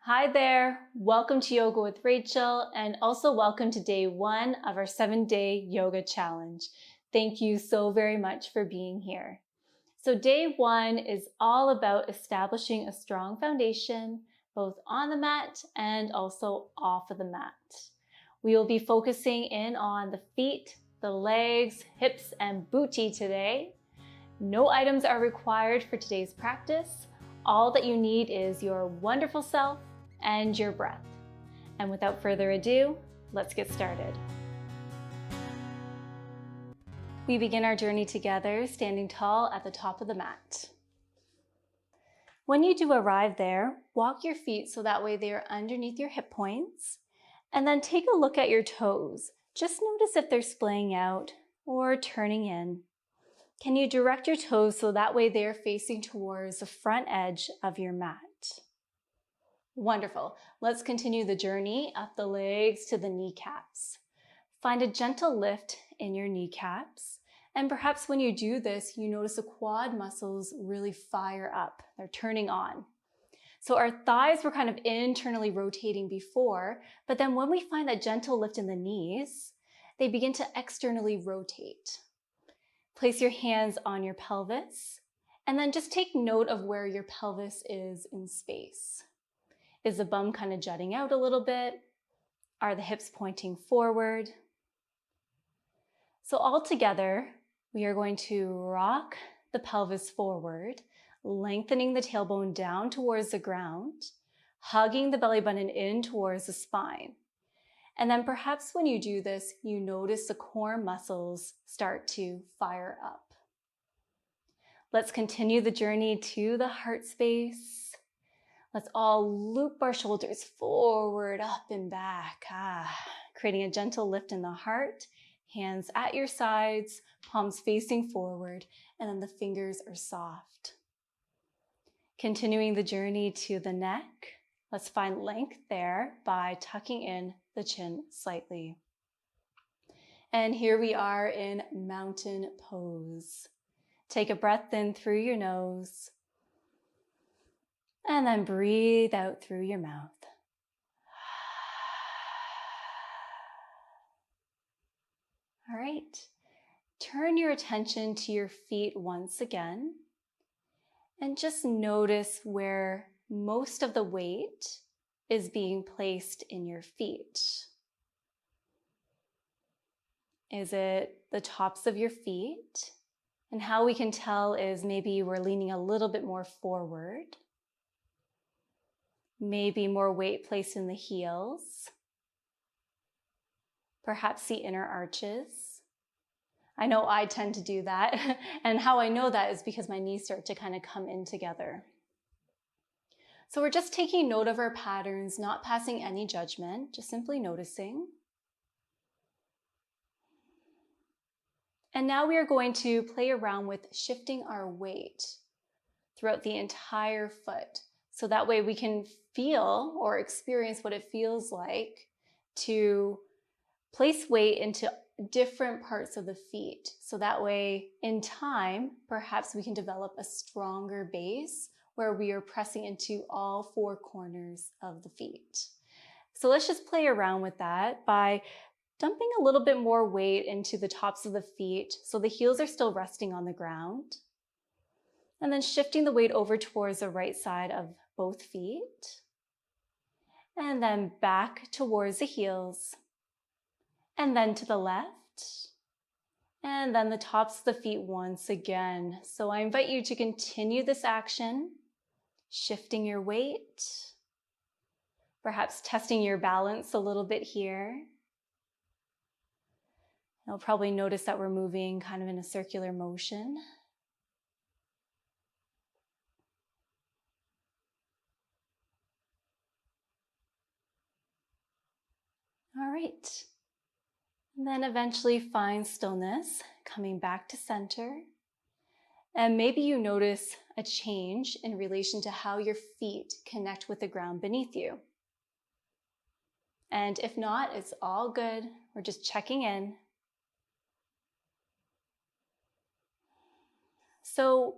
Hi there, welcome to Yoga with Rachel, and also welcome to day 1 of our 7-day yoga challenge. Thank you so very much for being here. So day 1 is all about establishing a strong foundation, both on the mat and also off of the mat. We will be focusing in on the feet, the legs, hips, and booty today. No items are required for today's practice. All that you need is your wonderful self and your breath. And without further ado, let's get started. We begin our journey together, standing tall at the top of the mat. When you do arrive there, walk your feet so that way they are underneath your hip points, and then take a look at your toes. Just notice if they're splaying out or turning in. Can you direct your toes so that way they are facing towards the front edge of your mat? Wonderful. Let's continue the journey up the legs to the kneecaps. Find a gentle lift in your kneecaps. And perhaps when you do this, you notice the quad muscles really fire up. They're turning on. So our thighs were kind of internally rotating before, but then when we find that gentle lift in the knees, they begin to externally rotate. Place your hands on your pelvis, and then just take note of where your pelvis is in space. Is the bum kind of jutting out a little bit? Are the hips pointing forward? So all together, we are going to rock the pelvis forward, lengthening the tailbone down towards the ground, hugging the belly button in towards the spine. And then perhaps when you do this, you notice the core muscles start to fire up. Let's continue the journey to the heart space. Let's all loop our shoulders forward, up and back, creating a gentle lift in the heart, hands at your sides, palms facing forward, and then the fingers are soft. Continuing the journey to the neck, let's find length there by tucking in the chin slightly. And here we are in mountain pose. Take a breath in through your nose, and then breathe out through your mouth. All right, turn your attention to your feet once again, and just notice where most of the weight is being placed in your feet. Is it the tops of your feet? And how we can tell is maybe you were leaning a little bit more forward. Maybe more weight placed in the heels. Perhaps the inner arches. I know I tend to do that. And how I know that is because my knees start to kind of come in together. So we're just taking note of our patterns, not passing any judgment, just simply noticing. And now we are going to play around with shifting our weight throughout the entire foot. So that way we can feel or experience what it feels like to place weight into different parts of the feet. So that way in time, perhaps we can develop a stronger base where we are pressing into all 4 corners of the feet. So let's just play around with that by dumping a little bit more weight into the tops of the feet so the heels are still resting on the ground. And then shifting the weight over towards the right side of both feet. And then back towards the heels. And then to the left. And then the tops of the feet once again. So I invite you to continue this action, shifting your weight. Perhaps testing your balance a little bit here. You'll probably notice that we're moving kind of in a circular motion. All right. And then eventually find stillness, coming back to center. And maybe you notice a change in relation to how your feet connect with the ground beneath you. And if not, it's all good. We're just checking in. So,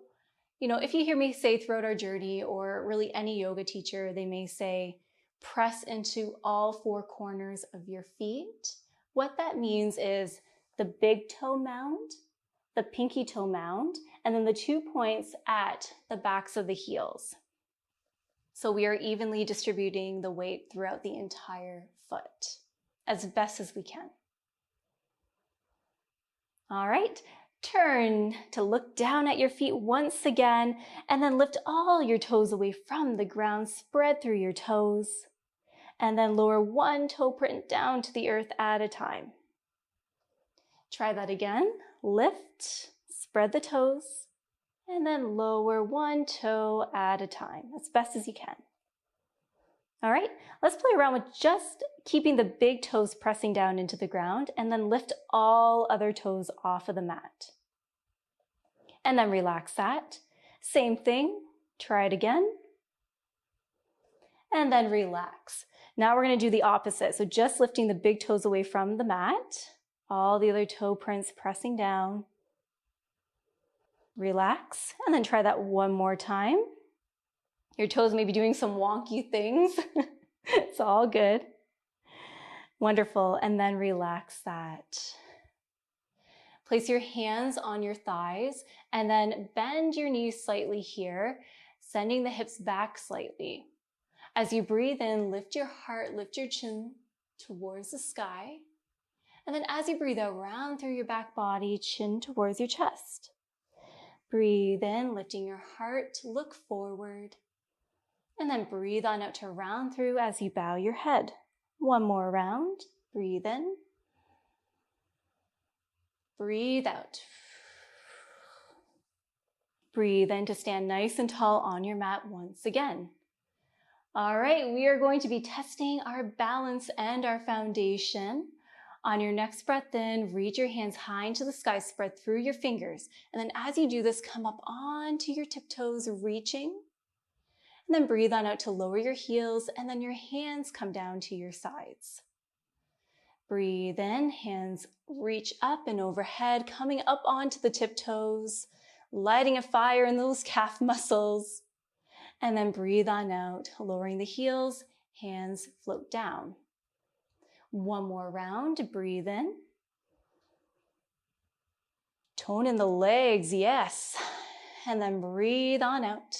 if you hear me say throughout our journey, or really any yoga teacher, they may say, Press into all four corners of your feet. What that means is the big toe mound, the pinky toe mound, and then the 2 points at the backs of the heels. So we are evenly distributing the weight throughout the entire foot as best as we can. All right, turn to look down at your feet once again, and then lift all your toes away from the ground, spread through your toes, and then lower one toe print down to the earth at a time. Try that again. Lift, spread the toes, and then lower one toe at a time, as best as you can. All right, let's play around with just keeping the big toes pressing down into the ground, and then lift all other toes off of the mat. And then relax that. Same thing, try it again. And then relax. Now we're going to do the opposite. So just lifting the big toes away from the mat, all the other toe prints pressing down. Relax, and then try that one more time. Your toes may be doing some wonky things. It's all good. Wonderful, and then relax that. Place your hands on your thighs, and then bend your knees slightly here, sending the hips back slightly. As you breathe in, lift your heart, lift your chin towards the sky. And then as you breathe out, round through your back body, chin towards your chest. Breathe in, lifting your heart to look forward. And then breathe on out to round through as you bow your head. One more round. Breathe in. Breathe out. Breathe in to stand nice and tall on your mat once again. All right, we are going to be testing our balance and our foundation. On your next breath in, reach your hands high into the sky, spread through your fingers. And then as you do this, come up onto your tiptoes, reaching. And then breathe on out to lower your heels, and then your hands come down to your sides. Breathe in, hands reach up and overhead, coming up onto the tiptoes, lighting a fire in those calf muscles. And then breathe on out, lowering the heels, hands float down. One more round, breathe in. Tone in the legs, yes. And then breathe on out.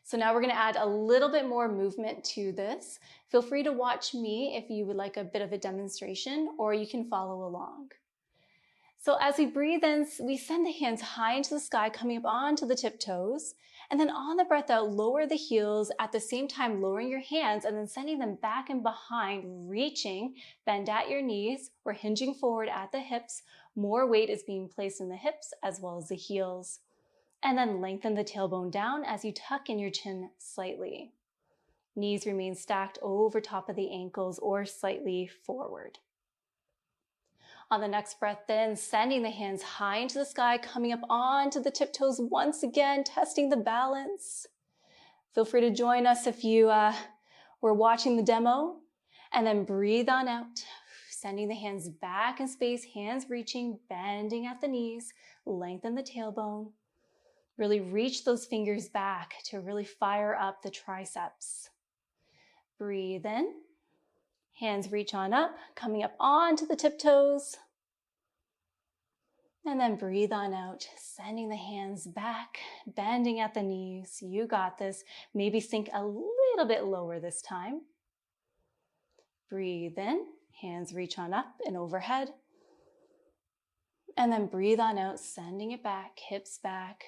So now we're going to add a little bit more movement to this. Feel free to watch me if you would like a bit of a demonstration, or you can follow along. So as we breathe in, we send the hands high into the sky, coming up onto the tiptoes. And then on the breath out, lower the heels, at the same time lowering your hands and then sending them back and behind, reaching, bend at your knees. We're hinging forward at the hips. More weight is being placed in the hips as well as the heels. And then lengthen the tailbone down as you tuck in your chin slightly. Knees remain stacked over top of the ankles or slightly forward. On the next breath in, sending the hands high into the sky, coming up onto the tiptoes once again, testing the balance. Feel free to join us if you were watching the demo. And then breathe on out, sending the hands back in space, hands reaching, bending at the knees, lengthen the tailbone. Really reach those fingers back to really fire up the triceps. Breathe in. Hands reach on up, coming up onto the tiptoes. And then breathe on out, sending the hands back, bending at the knees. You got this. Maybe sink a little bit lower this time. Breathe in. Hands reach on up and overhead. And then breathe on out, sending it back, hips back.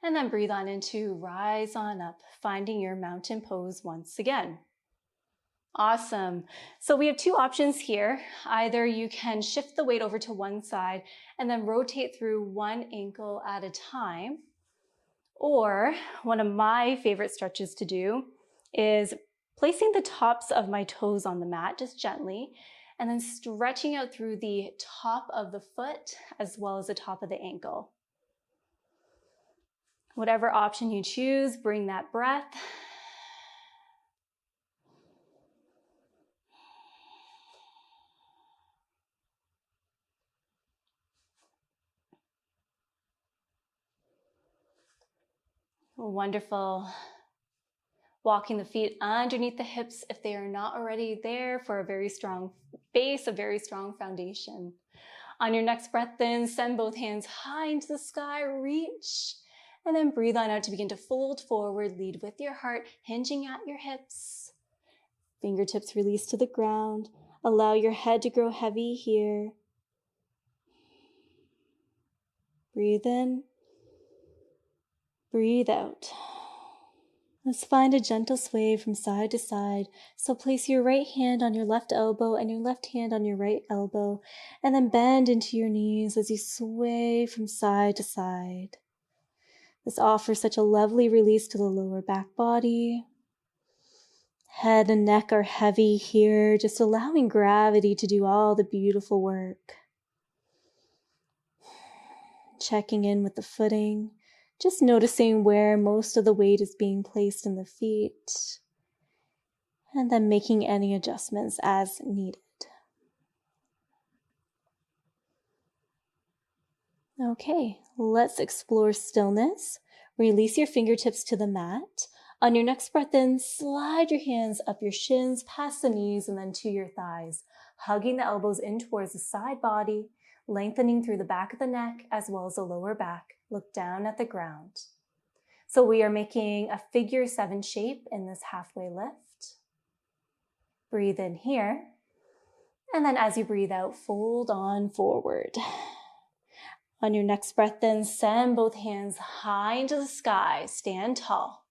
And then breathe on into rise on up, finding your mountain pose once again. Awesome. So we have two options here. Either you can shift the weight over to one side and then rotate through one ankle at a time. Or one of my favorite stretches to do is placing the tops of my toes on the mat, just gently, and then stretching out through the top of the foot as well as the top of the ankle. Whatever option you choose, bring that breath. Wonderful. Walking the feet underneath the hips if they are not already there for a very strong base, a very strong foundation. On your next breath in, send both hands high into the sky, reach, and then breathe on out to begin to fold forward, lead with your heart, hinging at your hips. Fingertips release to the ground. Allow your head to grow heavy here. Breathe in, breathe out. Let's find a gentle sway from side to side. So place your right hand on your left elbow and your left hand on your right elbow, and then bend into your knees as you sway from side to side. This offers such a lovely release to the lower back body. Head and neck are heavy here, just allowing gravity to do all the beautiful work. Checking in with the footing, just noticing where most of the weight is being placed in the feet, and then making any adjustments as needed. Okay, let's explore stillness. Release your fingertips to the mat. On your next breath in, slide your hands up your shins, past the knees, and then to your thighs, hugging the elbows in towards the side body, lengthening through the back of the neck as well as the lower back. Look down at the ground. So we are making a figure 7 shape in this halfway lift. Breathe in here. And then as you breathe out, fold on forward. On your next breath in, send both hands high into the sky, stand tall.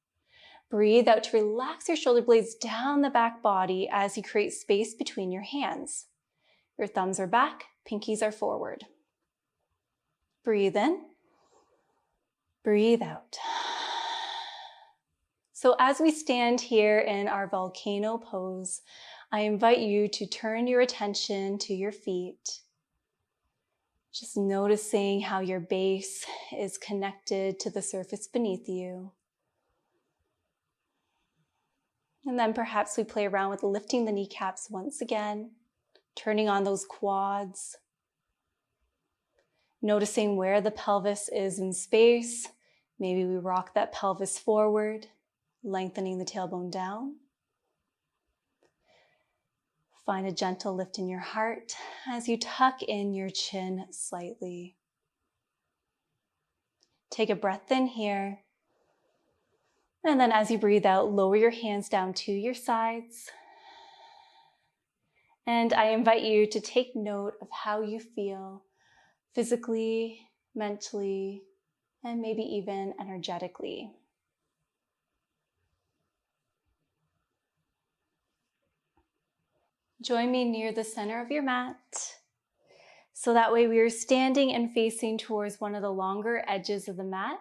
Breathe out to relax your shoulder blades down the back body as you create space between your hands. Your thumbs are back, pinkies are forward. Breathe in, breathe out. So as we stand here in our volcano pose, I invite you to turn your attention to your feet. Just noticing how your base is connected to the surface beneath you. And then perhaps we play around with lifting the kneecaps once again, turning on those quads, noticing where the pelvis is in space. Maybe we rock that pelvis forward, lengthening the tailbone down. Find a gentle lift in your heart as you tuck in your chin slightly. Take a breath in here. And then as you breathe out, lower your hands down to your sides. And I invite you to take note of how you feel physically, mentally, and maybe even energetically. Join me near the center of your mat. So that way we are standing and facing towards one of the longer edges of the mat.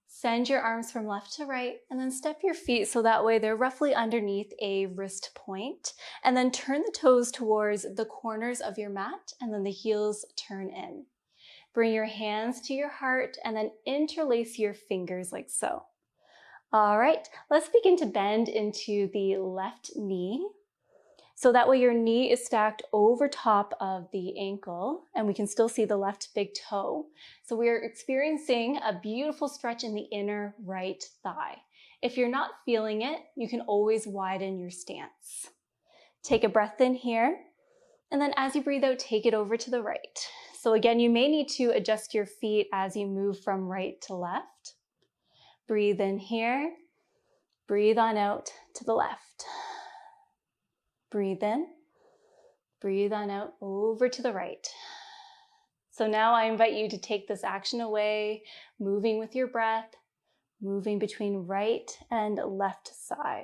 Send your arms from left to right and then step your feet so that way they're roughly underneath a wrist point. And then turn the toes towards the corners of your mat and then the heels turn in. Bring your hands to your heart and then interlace your fingers like so. All right, let's begin to bend into the left knee. So that way your knee is stacked over top of the ankle and we can still see the left big toe. So we are experiencing a beautiful stretch in the inner right thigh. If you're not feeling it, you can always widen your stance. Take a breath in here, and then as you breathe out, take it over to the right. So again, you may need to adjust your feet as you move from right to left. Breathe in here, breathe on out to the left. Breathe in, breathe on out over to the right. So now I invite you to take this action away, moving with your breath, moving between right and left side.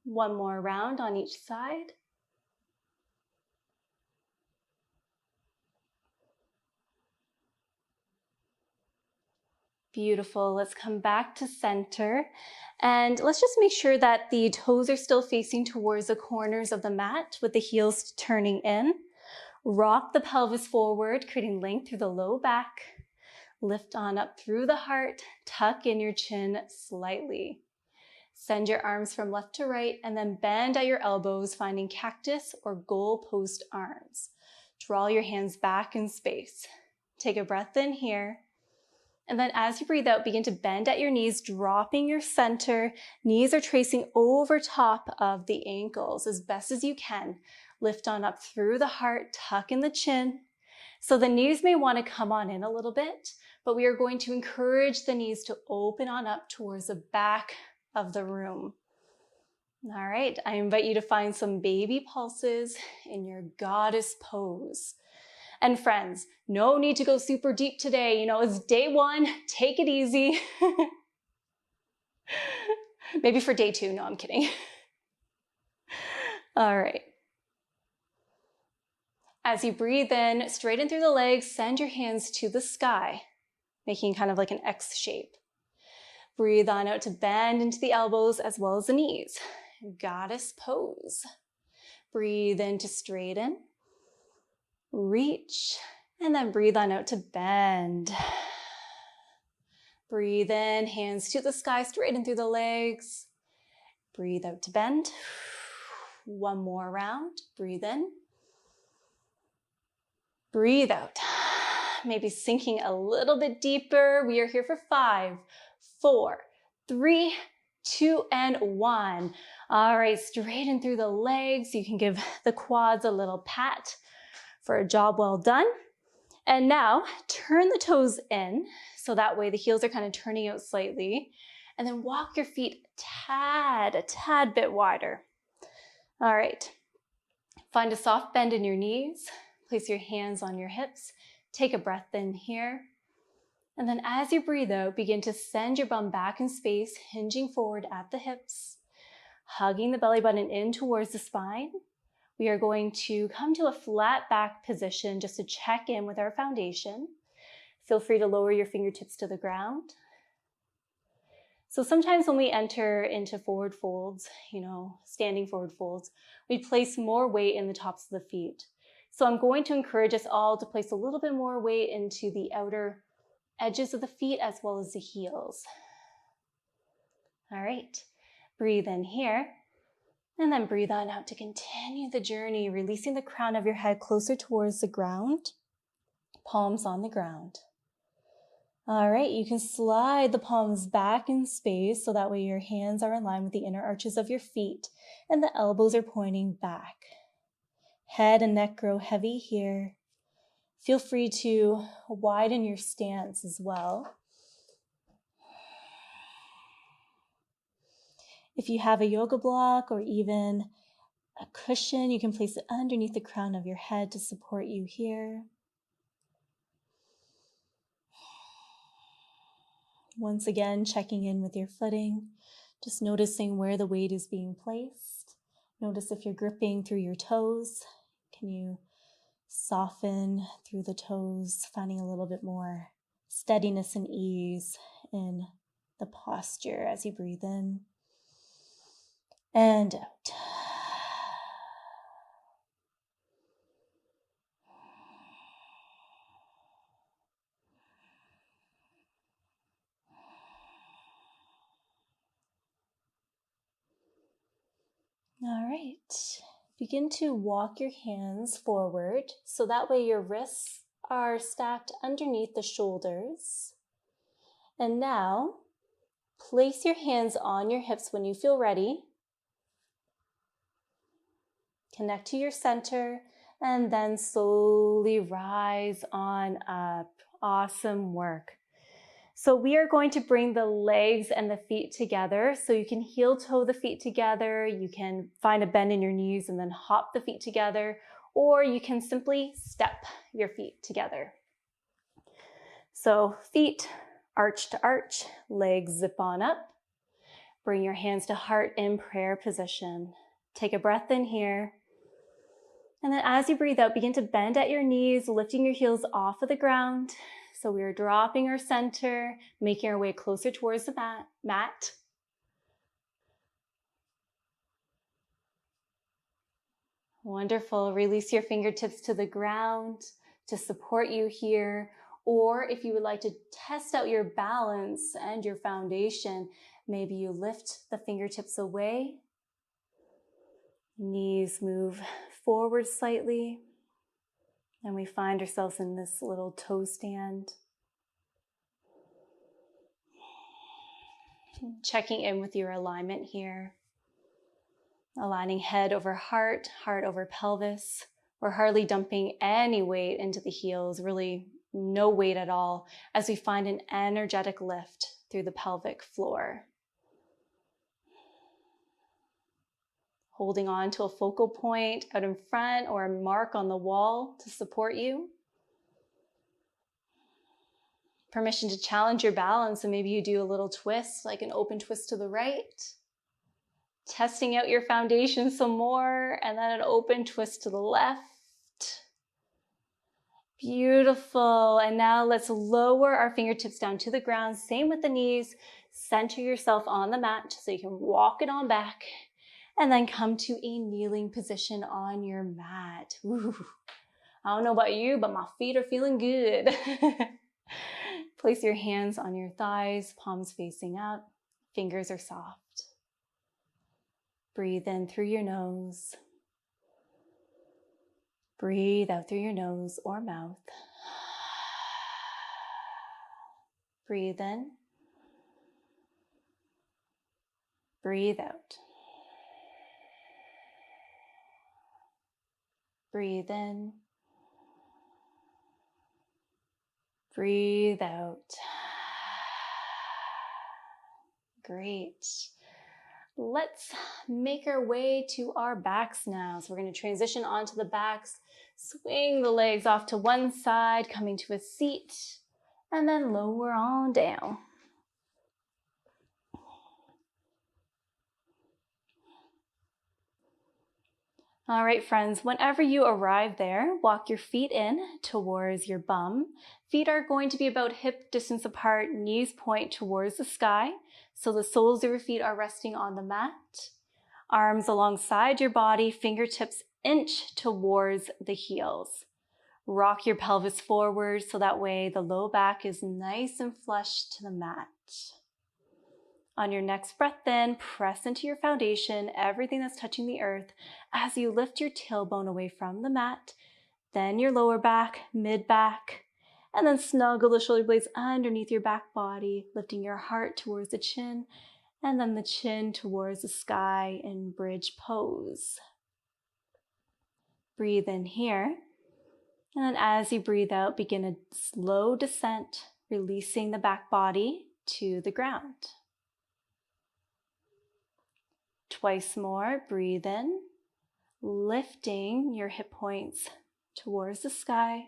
One more round on each side. Beautiful. Let's come back to center and let's just make sure that the toes are still facing towards the corners of the mat with the heels turning in. Rock the pelvis forward, creating length through the low back. Lift on up through the heart, tuck in your chin slightly. Send your arms from left to right and then bend at your elbows, finding cactus or goalpost arms. Draw your hands back in space. Take a breath in here. And then as you breathe out, begin to bend at your knees, dropping your center. Knees are tracing over top of the ankles as best as you can. Lift on up through the heart, tuck in the chin. So the knees may want to come on in a little bit, but we are going to encourage the knees to open on up towards the back of the room. All right, I invite you to find some baby pulses in your goddess pose. And friends, no need to go super deep today. It's day one, take it easy. Maybe for day two, no, I'm kidding. All right. As you breathe in, straighten through the legs, send your hands to the sky, making kind of like an X shape. Breathe on out to bend into the elbows as well as the knees. Goddess pose. Breathe in to straighten. Reach, and then breathe on out to bend. Breathe in, hands to the sky, straighten through the legs. Breathe out to bend. One more round. Breathe in. Breathe out. Maybe sinking a little bit deeper. We are here for 5, 4, 3, 2, and 1. All right, straighten through the legs. You can give the quads a little pat for a job well done. And now turn the toes in, so that way the heels are kind of turning out slightly. And then walk your feet a tad bit wider. All right, find a soft bend in your knees. Place your hands on your hips. Take a breath in here. And then as you breathe out, begin to send your bum back in space, hinging forward at the hips, hugging the belly button in towards the spine. We are going to come to a flat back position just to check in with our foundation. Feel free to lower your fingertips to the ground. So sometimes when we enter into forward folds, standing forward folds, we place more weight in the tops of the feet. So I'm going to encourage us all to place a little bit more weight into the outer edges of the feet as well as the heels. All right, breathe in here and then breathe on out to continue the journey, releasing the crown of your head closer towards the ground, palms on the ground. All right, you can slide the palms back in space so that way your hands are in line with the inner arches of your feet and the elbows are pointing back. Head and neck grow heavy here. Feel free to widen your stance as well. If you have a yoga block or even a cushion, you can place it underneath the crown of your head to support you here. Once again, checking in with your footing, just noticing where the weight is being placed. Notice if you're gripping through your toes. Can you soften through the toes, finding a little bit more steadiness and ease in the posture as you breathe in and out. All right. Begin to walk your hands forward so that way your wrists are stacked underneath the shoulders. And now, place your hands on your hips when you feel ready. Connect to your center and then slowly rise on up. Awesome work. So we are going to bring the legs and the feet together. So you can heel toe the feet together. You can find a bend in your knees and then hop the feet together, or you can simply step your feet together. So feet arch to arch, legs zip on up. Bring your hands to heart in prayer position. Take a breath in here. And then as you breathe out, begin to bend at your knees, lifting your heels off of the ground. So we are dropping our center, making our way closer towards the mat. Wonderful. Release your fingertips to the ground to support you here. Or if you would like to test out your balance and your foundation, Maybe you lift the fingertips away. Knees move forward slightly. And we find ourselves in this little toe stand. Checking in with your alignment here. Aligning head over heart, heart over pelvis. We're hardly dumping any weight into the heels, really no weight at all, as we find an energetic lift through the pelvic floor. Holding on to a focal point out in front or a mark on the wall to support you. Permission to challenge your balance, and maybe you do a little twist, like an open twist to the right. Testing out your foundation some more, and then an open twist to the left. Beautiful. And now let's lower our fingertips down to the ground. Same with the knees. Center yourself on the mat so you can walk it on back, and then come to a kneeling position on your mat. Ooh. I don't know about you, but my feet are feeling good. Place your hands on your thighs, palms facing up, fingers are soft. Breathe in through your nose. Breathe out through your nose or mouth. Breathe in. Breathe out. Breathe in. Breathe out. Great. Let's make our way to our backs now. So we're going to transition onto the backs, swing the legs off to one side, coming to a seat, and then lower on down. All right, friends, whenever you arrive there, walk your feet in towards your bum. Feet are going to be about hip distance apart, knees point towards the sky. So the soles of your feet are resting on the mat. Arms alongside your body, fingertips inch towards the heels. Rock your pelvis forward so that way the low back is nice and flush to the mat. On your next breath then, press into your foundation, everything that's touching the earth, as you lift your tailbone away from the mat, then your lower back, mid-back, and then snuggle the shoulder blades underneath your back body, lifting your heart towards the chin, and then the chin towards the sky in bridge pose. Breathe in here, and then as you breathe out, begin a slow descent, releasing the back body to the ground. Twice more, breathe in, lifting your hip points towards the sky.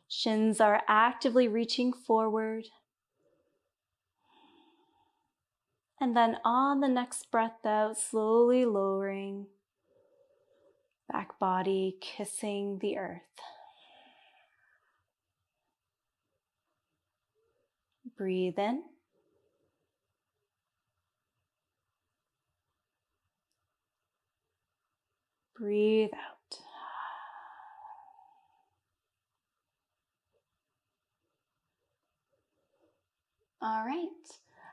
Shins are actively reaching forward. And then on the next breath out, slowly lowering, back body kissing the earth. Breathe in. Breathe out. All right.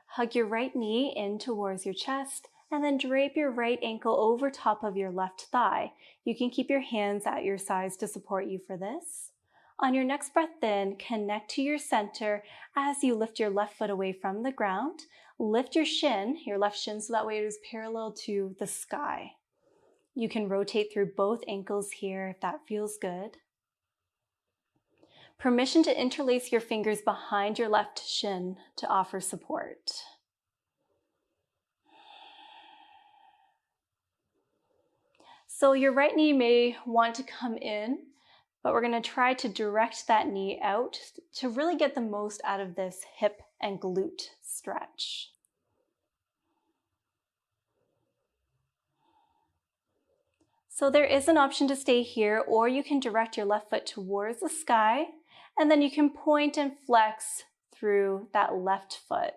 Hug your right knee in towards your chest and then drape your right ankle over top of your left thigh. You can keep your hands at your sides to support you for this. On your next breath in, connect to your center as you lift your left foot away from the ground. Lift your shin, your left shin, so that way it is parallel to the sky. You can rotate through both ankles here if that feels good. Permission to interlace your fingers behind your left shin to offer support. So your right knee may want to come in, but we're going to try to direct that knee out to really get the most out of this hip and glute stretch. So there is an option to stay here, or you can direct your left foot towards the sky, and then you can point and flex through that left foot.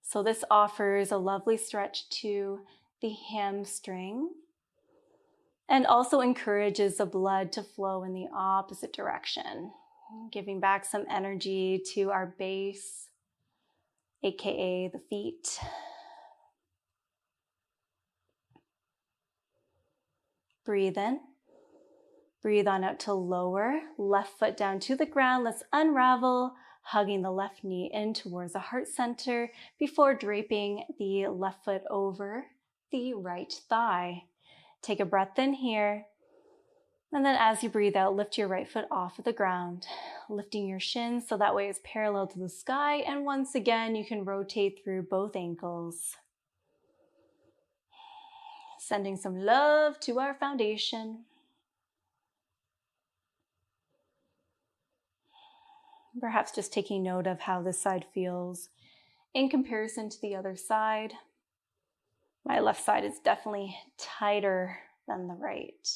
So this offers a lovely stretch to the hamstring and also encourages the blood to flow in the opposite direction, giving back some energy to our base, aka the feet. Breathe in. Breathe on out to lower. Left foot down to the ground. Let's unravel, hugging the left knee in towards the heart center before draping the left foot over the right thigh. Take a breath in here. And then as you breathe out, lift your right foot off of the ground, lifting your shins so that way it's parallel to the sky. And once again, you can rotate through both ankles. Sending some love to our foundation. Perhaps just taking note of how this side feels in comparison to the other side. My left side is definitely tighter than the right.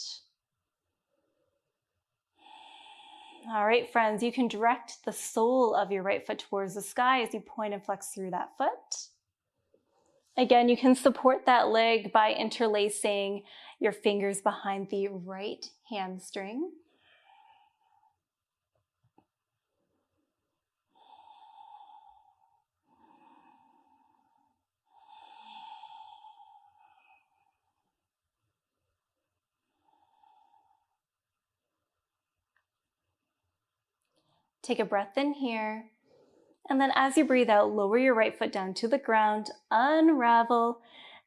All right, friends, you can direct the sole of your right foot towards the sky as you point and flex through that foot. Again, you can support that leg by interlacing your fingers behind the right hamstring. Take a breath in here. And then as you breathe out, lower your right foot down to the ground, unravel,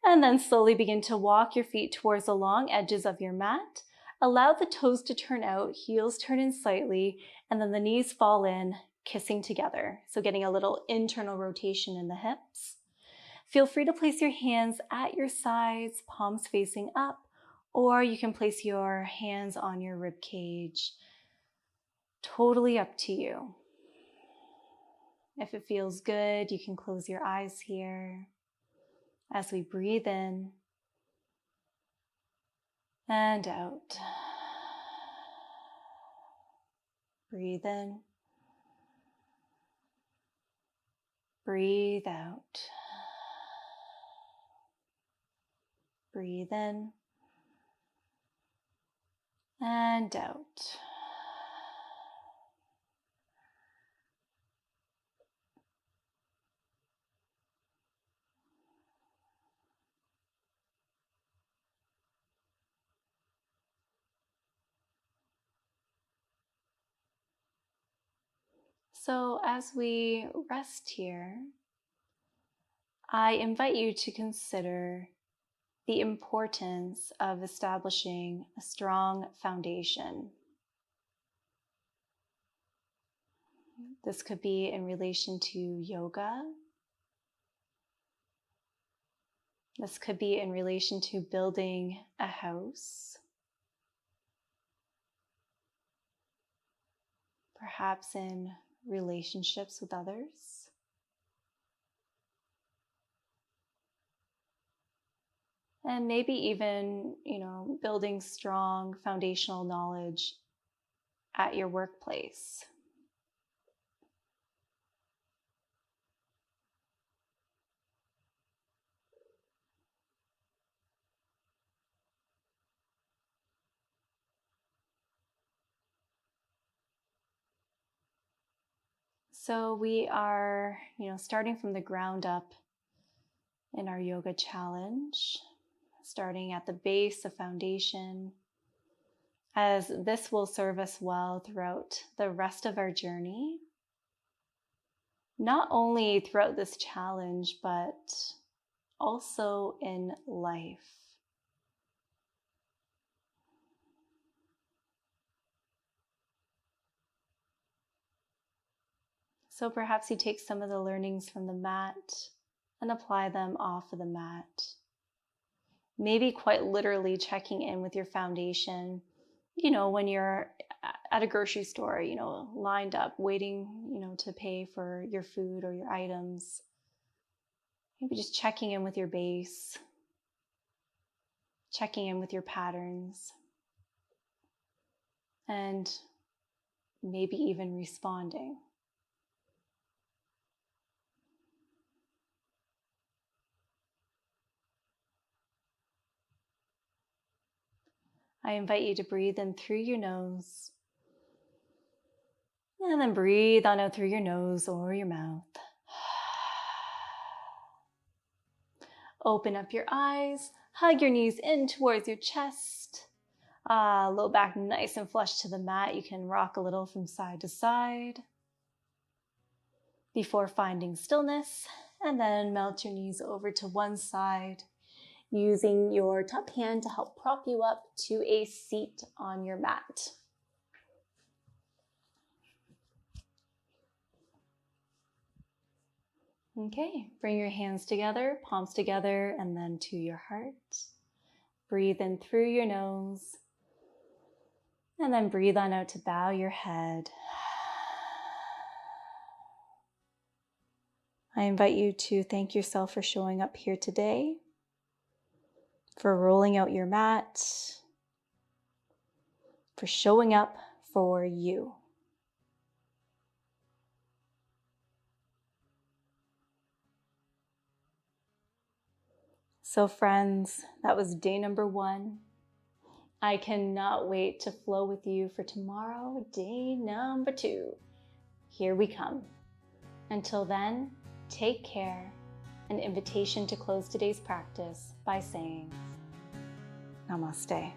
and then slowly begin to walk your feet towards the long edges of your mat. Allow the toes to turn out, heels turn in slightly, and then the knees fall in, kissing together. So getting a little internal rotation in the hips. Feel free to place your hands at your sides, palms facing up, or you can place your hands on your rib cage. Totally up to you. If it feels good, you can close your eyes here as we breathe in and out. Breathe in. Breathe out. Breathe in and out. So as we rest here, I invite you to consider the importance of establishing a strong foundation. This could be in relation to yoga. This could be in relation to building a house. Perhaps in relationships with others. And maybe even, building strong foundational knowledge at your workplace. So we are, starting from the ground up in our yoga challenge, starting at the base of foundation, as this will serve us well throughout the rest of our journey. Not only throughout this challenge, but also in life. So perhaps you take some of the learnings from the mat and apply them off of the mat. Maybe quite literally checking in with your foundation, when you're at a grocery store, lined up, waiting, to pay for your food or your items. Maybe just checking in with your base, checking in with your patterns, and maybe even responding. I invite you to breathe in through your nose, and then breathe on out through your nose or your mouth. Open up your eyes, hug your knees in towards your chest. Low back nice and flush to the mat. You can rock a little from side to side before finding stillness, and then melt your knees over to one side, using your top hand to help prop you up to a seat on your mat. Okay, bring your hands together, palms together, and then to your heart. Breathe in through your nose, and then breathe on out to bow your head. I invite you to thank yourself for showing up here today, for rolling out your mat, for showing up for you. So friends, that was day number 1. I cannot wait to flow with you for tomorrow, day number 2. Here we come. Until then, take care. An invitation to close today's practice by saying, Namaste.